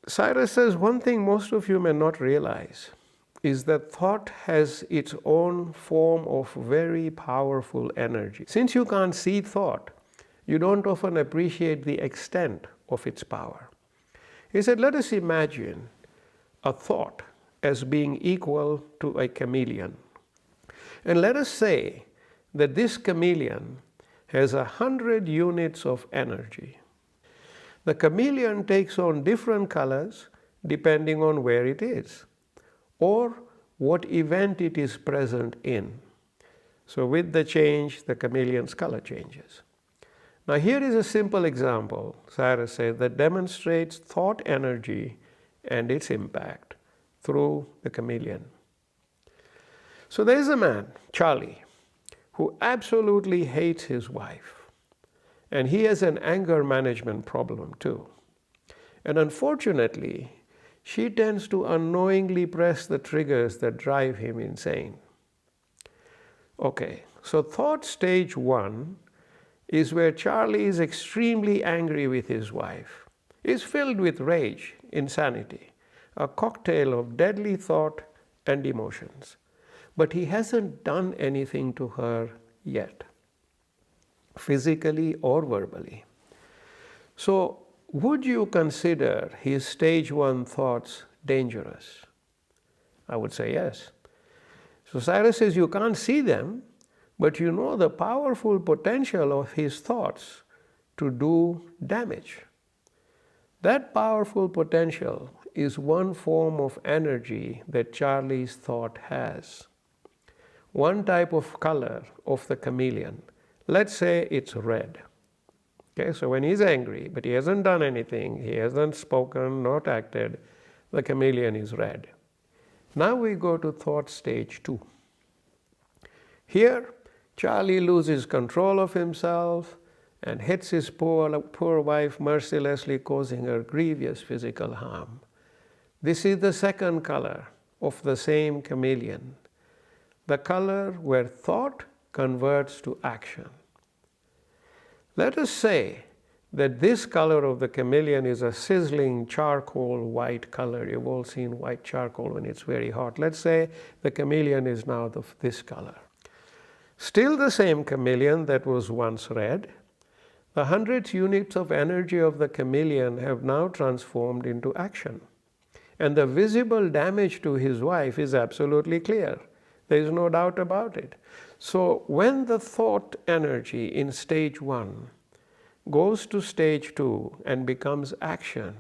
Cyrus says one thing most of you may not realize is that thought has its own form of very powerful energy. Since you can't see thought, you don't often appreciate the extent of its power. He said, let us imagine a thought as being equal to a chameleon. And let us say that this chameleon has 100 units of energy. The chameleon takes on different colors depending on where it is or what event it is present in. So with the change, the chameleon's color changes. Now here is a simple example, Cyrus says, that demonstrates thought energy and its impact through the chameleon. So there is a man, Charlie, who absolutely hates his wife. And he has an anger management problem too. And unfortunately, she tends to unknowingly press the triggers that drive him insane. Okay, so thought stage 1 is where Charlie is extremely angry with his wife. He's filled with rage, insanity, a cocktail of deadly thought and emotions. But he hasn't done anything to her yet, physically or verbally. So would you consider his stage 1 thoughts dangerous? I would say yes. So Cyrus says you can't see them, but you know the powerful potential of his thoughts to do damage. That powerful potential is one form of energy that Charlie's thought has. One type of color of the chameleon, let's say it's red. Okay, so when he's angry, but he hasn't done anything, he hasn't spoken, not acted, the chameleon is red. Now we go to thought stage 2. Here, Charlie loses control of himself and hits his poor wife mercilessly, causing her grievous physical harm. This is the second color of the same chameleon, the color where thought converts to action. Let us say that this color of the chameleon is a sizzling charcoal white color. You've all seen white charcoal when it's very hot. Let's say the chameleon is now this color. Still the same chameleon that was once red. The 100 units of energy of the chameleon have now transformed into action. And the visible damage to his wife is absolutely clear. There is no doubt about it. So when the thought energy in stage 1 goes to stage 2 and becomes action,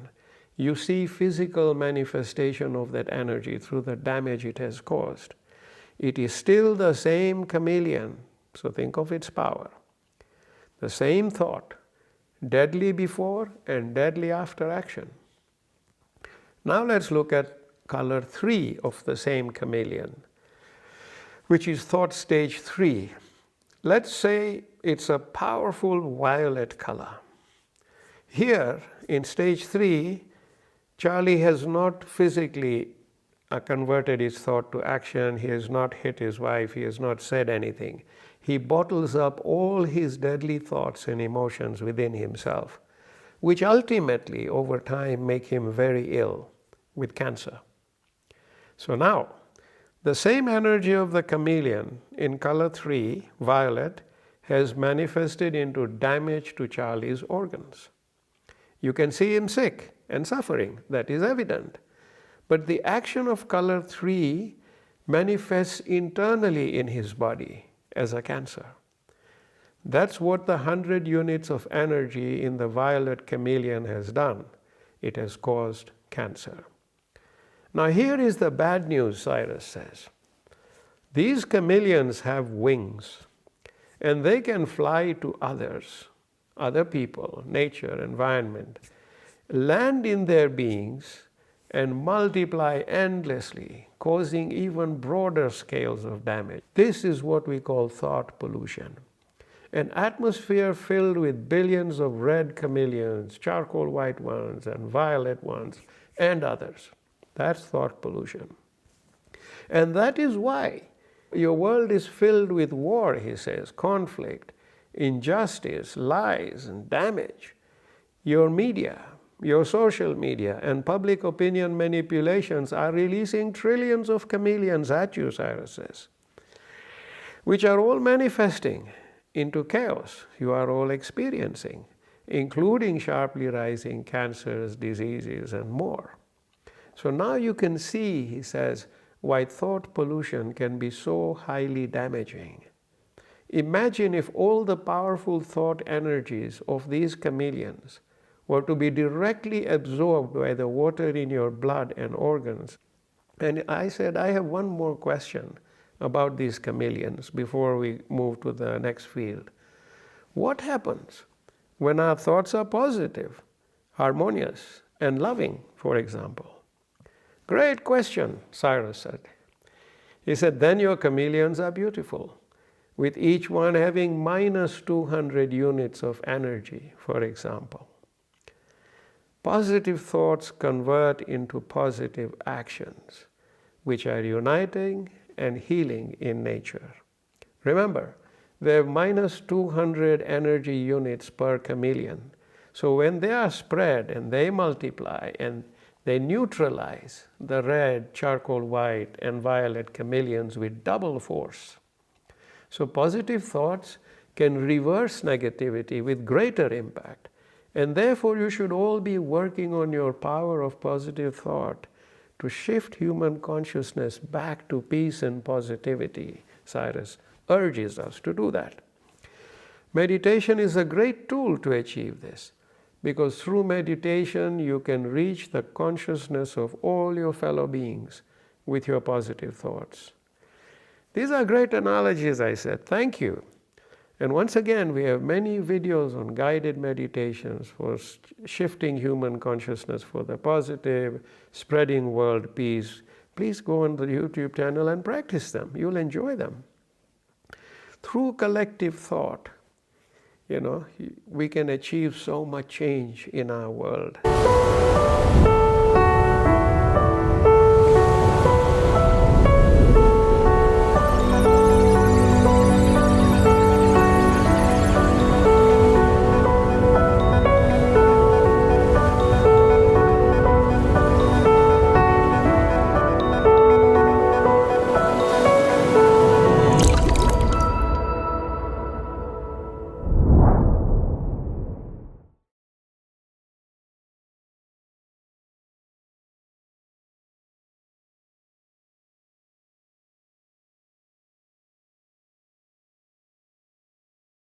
you see physical manifestation of that energy through the damage it has caused. It is still the same chameleon, so think of its power. The same thought, deadly before and deadly after action. Now let's look at color 3 of the same chameleon, which is thought stage 3. Let's say it's a powerful violet color. Here in stage 3, Charlie has not physically converted his thought to action. He has not hit his wife. He has not said anything. He bottles up all his deadly thoughts and emotions within himself, which ultimately over time make him very ill with cancer. So now, the same energy of the chameleon in color 3, violet, has manifested into damage to Charlie's organs. You can see him sick and suffering, that is evident. But the action of color 3 manifests internally in his body as a cancer. That's what the 100 units of energy in the violet chameleon has done. It has caused cancer. Now here is the bad news, Cyrus says. These chameleons have wings, and they can fly to others, other people, nature, environment, land in their beings, and multiply endlessly, causing even broader scales of damage. This is what we call thought pollution. An atmosphere filled with billions of red chameleons, charcoal white ones, and violet ones, and others. That's thought pollution. And that is why your world is filled with war, he says, conflict, injustice, lies, and damage. Your media, your social media, and public opinion manipulations are releasing trillions of chameleons at you, Cyrus says, which are all manifesting into chaos you are all experiencing, including sharply rising cancers, diseases, and more. So now you can see, he says, why thought pollution can be so highly damaging. Imagine if all the powerful thought energies of these chameleons were to be directly absorbed by the water in your blood and organs. And I said, I have one more question about these chameleons before we move to the next field. What happens when our thoughts are positive, harmonious, and loving, for example? Great question, Cyrus said. He said, then your chameleons are beautiful, with each one having minus 200 units of energy, for example. Positive thoughts convert into positive actions, which are uniting and healing in nature. Remember, they have minus 200 energy units per chameleon. So when they are spread and they multiply and they neutralize the red, charcoal white, and violet chameleons with double force. So positive thoughts can reverse negativity with greater impact. And therefore you should all be working on your power of positive thought to shift human consciousness back to peace and positivity. Cyrus urges us to do that. Meditation is a great tool to achieve this, because through meditation you can reach the consciousness of all your fellow beings with your positive thoughts. These are great analogies, I said. Thank you. And once again, we have many videos on guided meditations for shifting human consciousness for the positive, spreading world peace. Please go on the YouTube channel and practice them. You'll enjoy them. Through collective thought, we can achieve so much change in our world.